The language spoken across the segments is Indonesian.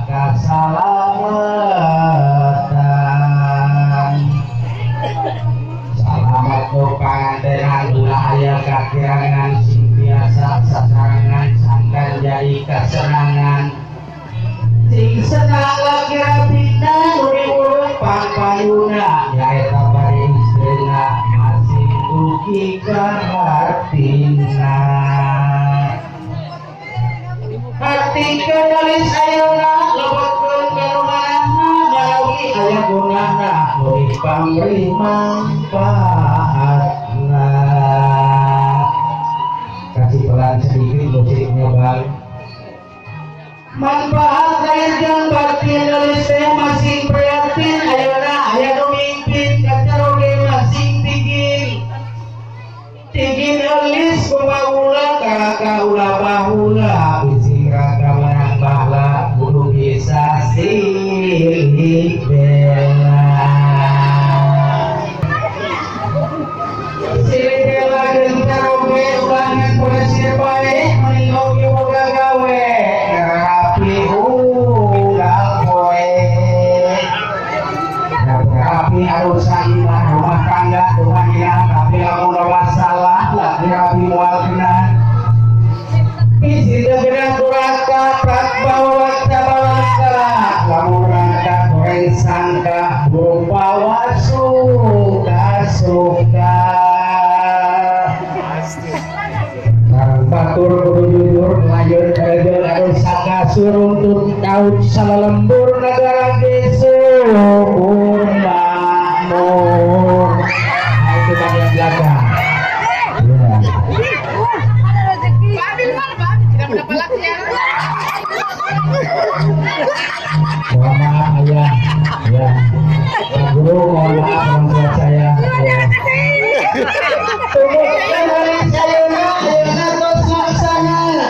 kasalamatan. Salamat pangantenan ulah aya kakirangan sing biasa sasarangan sangkan jadi kesenangan sing senang lagi rapina urip-urip pangpayuna nyaeta bari istrina masih dugi kartina hati kenalis ayuna lebetkeun kanunganna balawi aya gunana murid pamberi manfaatna. Kasih pelan sedikit musiknya bang. Manfaat lain jeung batin nulis teh masing prihatin ayeuna aya nu mimpin kacaroge masing tigin eulis kumaula ka ulah bahula bisi raka menang bahla kudu bisa silih bela silih bela jeung caroge ulangan polisi bae mending oge boga gawe rapi unggal poe rapi harus saimah rumah tangga rumah hilang tapi lamun masalah lagi rapi moal kena isi tegera kuraka prak bawa cabalaka lamun rangka goreng sangka bawa suka sareng batur kudu jujur lanjut kerja harus saka suruntut daud salalembur negara gesu makmur itu bagian belakang. Mohon maaf ayah, ya, Pak Guru mohon maaf orang tua saya. Tumbuhkan dari saya ayah tos laksana,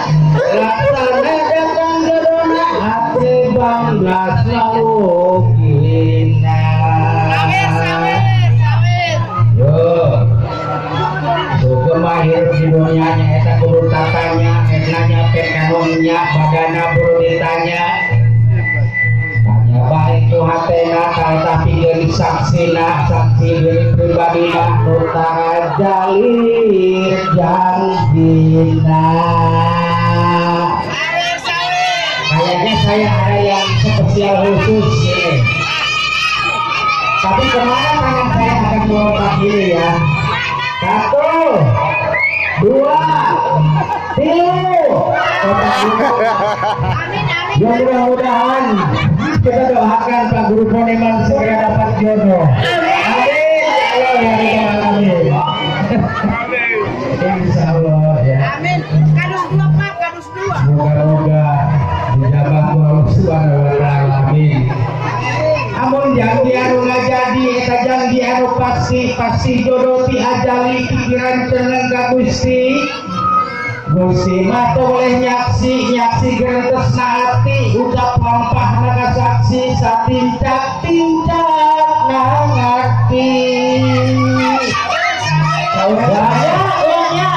laksana datang gedona hati bangga selalu kina. Yo, suka mahir di dunianya eta kudu tatanya, etnanya pekanungnya, bagana buru ditanya. Tanya baik tu hatena, tapi jadi saksina, saksi dari pribadina, nutara jalir janjina. Kayaknya saya ada yang spesial khusus ini. Tapi kemana tangan saya akan melompat ini ya? 1, 2, 3. Ya mudah-mudahan kita doakan Pak Guru Poneman segera dapat jodoh. Amin. Insya Allah ya. Amin. Kadus 2 Pak, kadus 2. Moga-moga dijabah Allah Subhanahu wa taala. Amin. Amun janji anu ngajadi eta janji anu pasti jodoh ti ajali pikiran ceneng ka Gusti. Gusti mah boleh nyaksi gerentesna hati ucap lampah naga saksi satincak ngarti. Saudara nya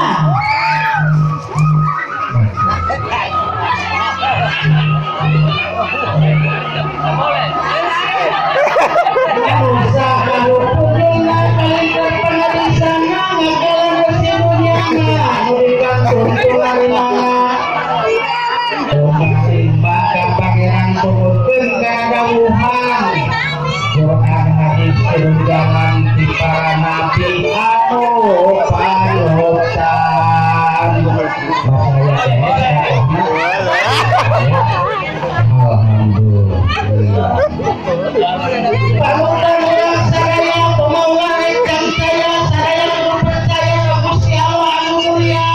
jangan di para nabi anu panutan. Alhamdulillah. Panutan orang saya pemawa rencang saya percaya Gusti Allah anu mulia.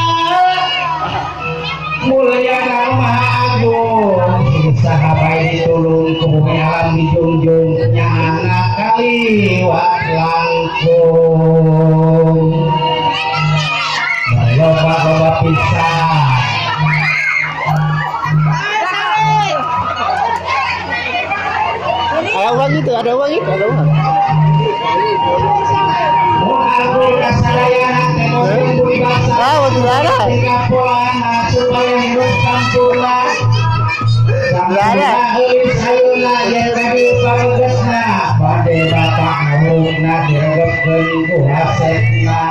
Mulia dan maha agung. Sahabat ditulung ke bumi alam dijunjung nyana kaliwat langkung. Loba pisah. Ada uang itu. Supaya hidup sempurna. sayuna yang tadi panggesna pada bapak ngurukna diregepkeun ku hasetna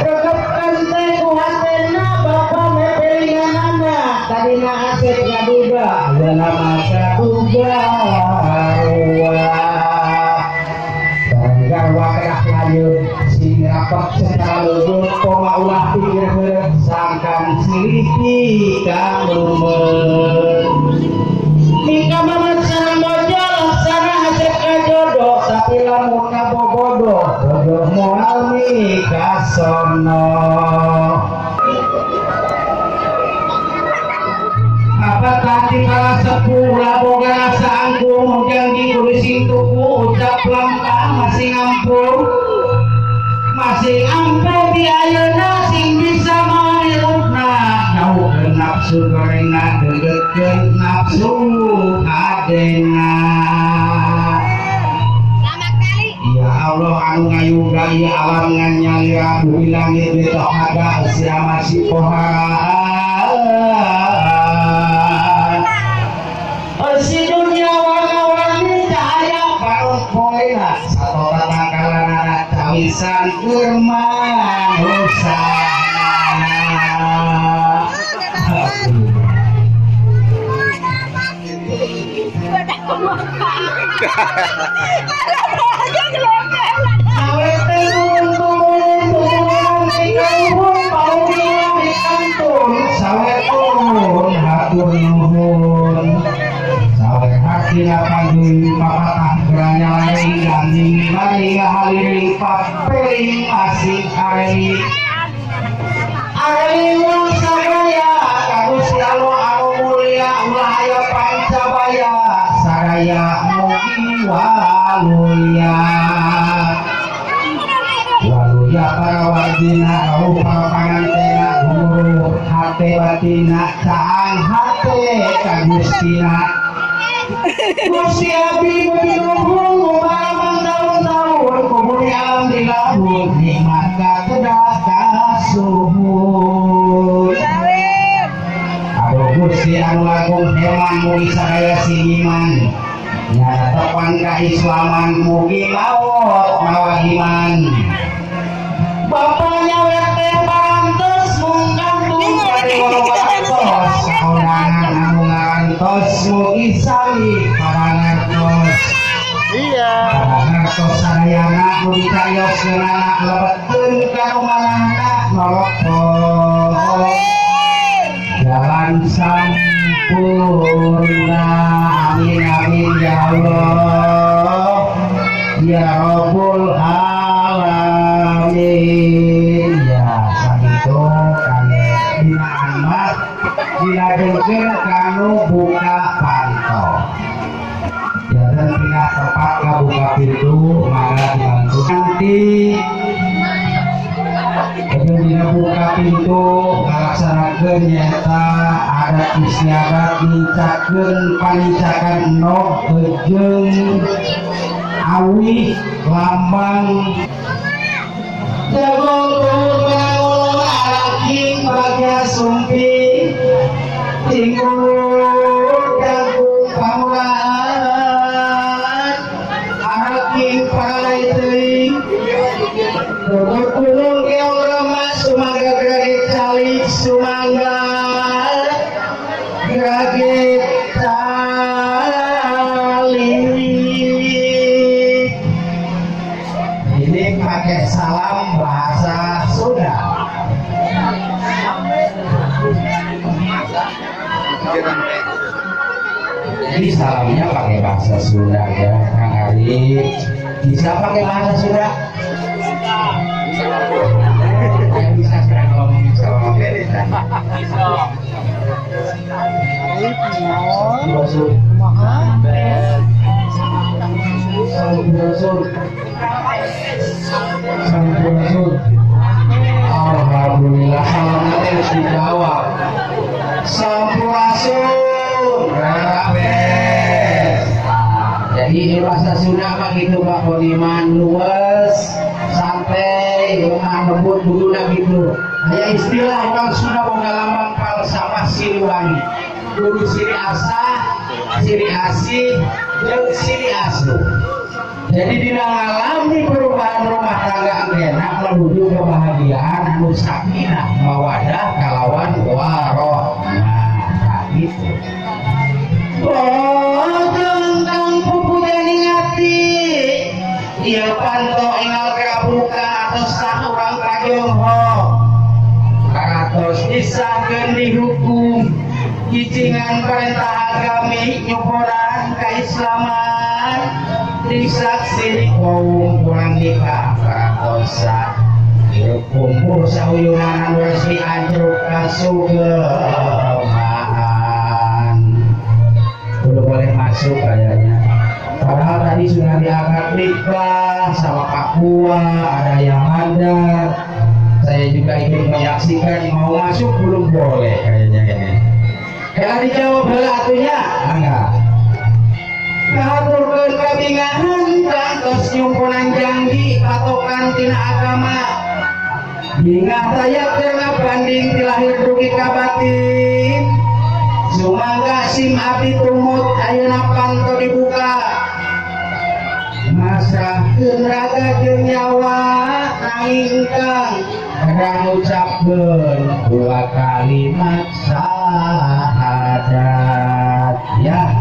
regepkeun teh ku hasetna bapak mepelinganana tadina haset ngaduga ayeuna masa duga garwa kerak lanjut sing rapat secara lembut koma ulah pikir sangkan siliti kang lumet mika mamat sana mojo laksana hasil kajodoh tapi lamun kabogodoh bodoh moal mika sono apa tadi kala sepuh laboga rasa anggung janji kulising tuku ucap lempang masih ngampung di ayeuna sing bisa manirupna nyaukeun nafsu gorengna deugeutkeun nafsu hadena ya Allah anu ngayuga ieu alam ngan nyalira bumi langit betok haga sia masih poharaan si dunia warna-warni cahaya baru poena satu tatangkalanana cawisan kurman husana Kira pagi papatah geranya lain ganding bari ngahaliring papeling asing areli wong saraya kagusti Allah anu mulia ulah aya pancabaya saraya mugi waluya para wajina kau para pangantena guru hate batina caang hate kagustina Gusti Abi binuhung umaramang tahun-tahun kuburi alam dilahun nikmat kakedah kasuhun aduh Gusti anu agung heman mugi sadaya siniman nyata tepan kaislaman mugi maot mawa iman bapaknya wete parantos mungkantung pada wawatos saudangan anu ngarantos mugi sali parantos parantos sadayana mugi carioskeun anak lebetkeun ka rumanahna norokos jalan sampurna amin amin ya Allah ya Rabbul alamin ya sakitu kane dina amat dilajenkeun kanu buka pantau ya dan tina tempat kabuka pintu maka dibantu nanti dina buka pintu ngalaksanakeun nyata adat istiadat ngincakeun panicakan enok jeung awi lambang jagung alaking bagya sumpi tinggung jagung pamuraan alaking palai teuing kulung keong remas sumangga grage calik sumangga grage pakai salam bahasa Sunda. Jadi salamnya pakai bahasa Sunda ya, Kang Ari. Bisa pakai bahasa Sunda? Yang bisa sekarang ngomong sama Berita. Alhamdulillah salamnya harus dijawab. Sampurasun jadi bahasa Sunda mah gitu Pak Kodiman luas santai lemah lembut buduna gitu. Aya istilah orang Sunda boga lambang palsafah Siliwangi. kudu siri asah, siri asih, jeung siri asuh. Jadi dina ngalami perubahan rumah tangga enak menuju kebahagiaan anu sakinah mawadah kalawan warohmah. Nah gitu. Oh tentang pupujani ngati ieu panto enggal kabuka atos saurang kajongho karatos disahkeun dihukum cicingan perintah agami nyukuran kaislaman disaksi kaum kurang nikah karatosa kumpul sauyunan anu resmi anjruk kasugemaan belum boleh masuk kayaknya. Padahal tadi sudah diangkat nikah sama Pak Kua, ada yang ada. Saya juga ingin menyaksikan, mau masuk belum boleh kayaknya ini. Kalau dijawab belatunya, enggak. Ngaturkeun kabingahan kantos nyumpunan janji patokan tina agama. Hingga saya kena banding dilahir rugi kabatin. Sumangga sim abdi tumut ayeuna panto dibuka. Masrahkeun raga jeung nyawa nanging kang kadang ngucapkeun dua kalimat syahadat. Ya,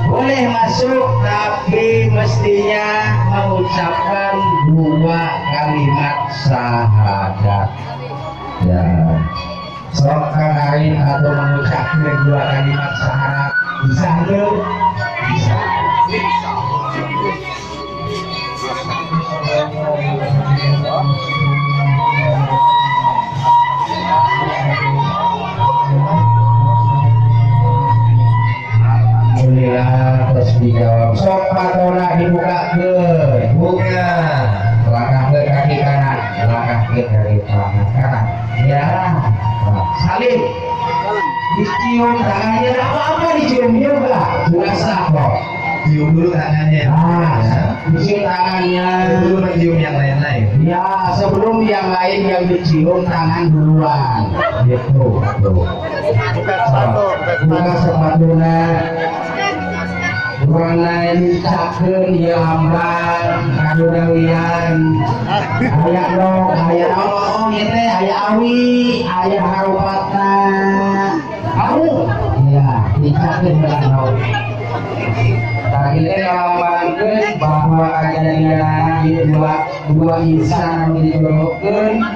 boleh masuk tapi mestinya mengucapkan dua kalimat syahadat. Ya. Sok kanarin atau mengucapkan dua kalimat syahadat bisa nggak? Bisa. Alhamdulillah terus dijawab. Sok patona dibuka ke buka. Langkah ke kaki kanan, langkah ke kaki kanan. Ya. Salim dicium tangannya, apa-apa dicium juga sudah sah kok. Cium dulu tangannya. Dicium tangannya dulu, mencium yang lain-lain. Ya sebelum yang lain yang dicium tangan duluan gitu. Buka sepatunya kurang lain cakeun ieu lamban kadudawian aya dong aya oh ieu teh aya awi aya harupatna kamu ya dicakeun bae tadi teh ngalambangkeun bahwa kejadian ieu dua insan anu dijodohkeun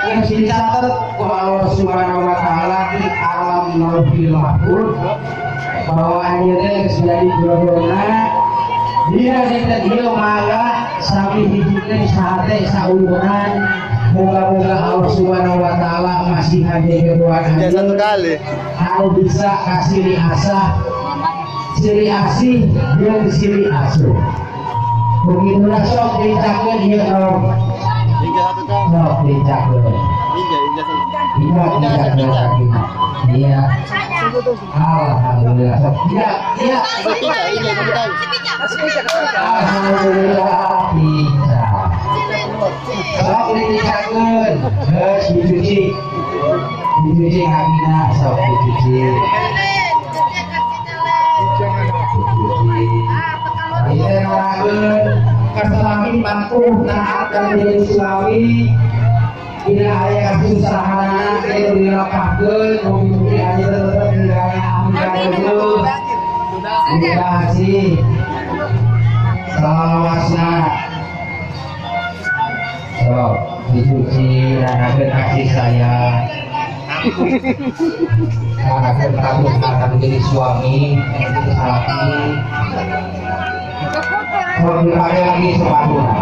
geus dicatet ku Allah Subhanahu wa taala di alam lauhil mahfuz bahwa akhirnya jadi jodohna dia dieu mangga sami hijikeun sate sauyunan moga-moga Allah Subhanahu wa taala masih hadirkeun satu kali anu bisa kasih asah siri asih jeung siri asuh begitulah sok dicakeun ieu sok dicakeun iya alhamdulillah iya alhamdulillah bisa sok dicakeun geus dicuci kakina sok dicuci iya ngarakeun keselami patuh taat dan jadi suami. Tidak ada kesusahan itu dilapahkeun mugi-mugi aya tetep ninggalna amin dulu. Terima kasih. Salawasna. So, dicuci dan kasih sayang. Akan kamu akan menjadi suami, menjadi laki. Kalau ada lagi sepatuna.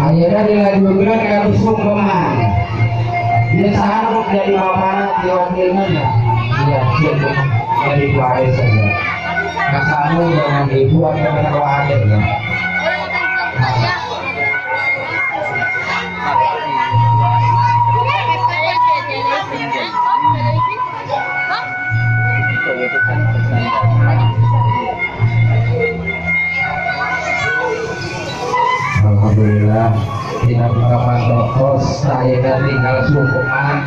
Akhirnya dilanjutkan ke rusuk keman. Dia sanggup jadi bapak diwakilnya. Iya, cukup jadi waris saja. Kasamu dengan ibu atau dengan adiknya. saya tinggal sukuman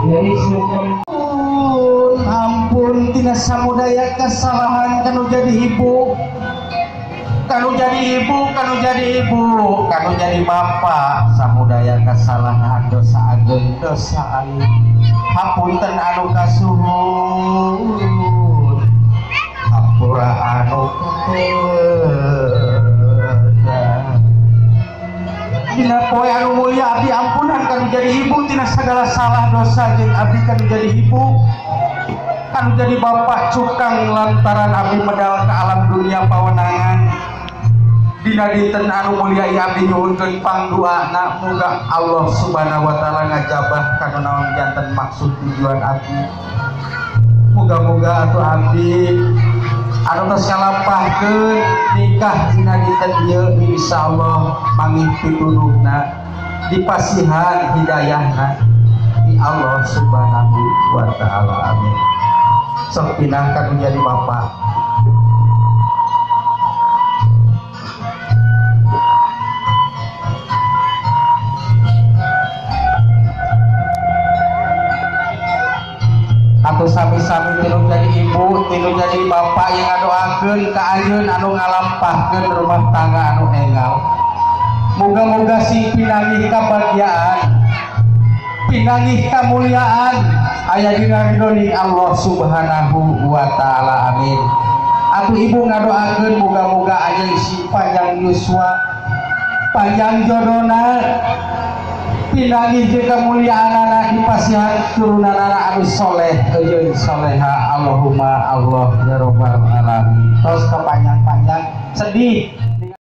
jadi sukum ampun tina samudaya kesalahan kanu jadi ibu kanu jadi bapak samudaya kesalahan dosa agung dosa aing hapunten anu kasuhun hampura anu dina poe anu mulia abdi ampunan kanu jadi ibu tina segala salah dosa jeung abdi kanu jadi ibu kanu jadi bapak cukang lantaran abdi medal ke alam dunia pawenangan dina dinten anu mulia ieu abdi nyuhunkeun pangdoana muga Allah Subhanahu wa taala ngajabah kanu naon janten maksud tujuan abdi muga-muga atuh abdi anu tos ngalampahkeun nikah dina dinten ieu insyaallah mangih pituduhna dipasihan hidayahna di Allah Subhanahu wa taala amin. Sok pinangkan menjadi bapak atau sami-sami tilu jadi ibu tilu jadi bapak yang ngadoakeun ka ayeun anu ngalampahkeun rumah tangga anu enggal moga-moga si pinangih kabahagiaan pinangih kamuliaan aya dina ridhoning Allah Subhanahu wa taala amin. Atuh ibu ngadoakeun moga-moga aya si panjang yuswa panjang jodona pinangih jeung kamuliaanana dipasihan turunanana anu soleh jeung soleha Allahumma Allah ya rabbal alamin tos kepanjang-panjang sedih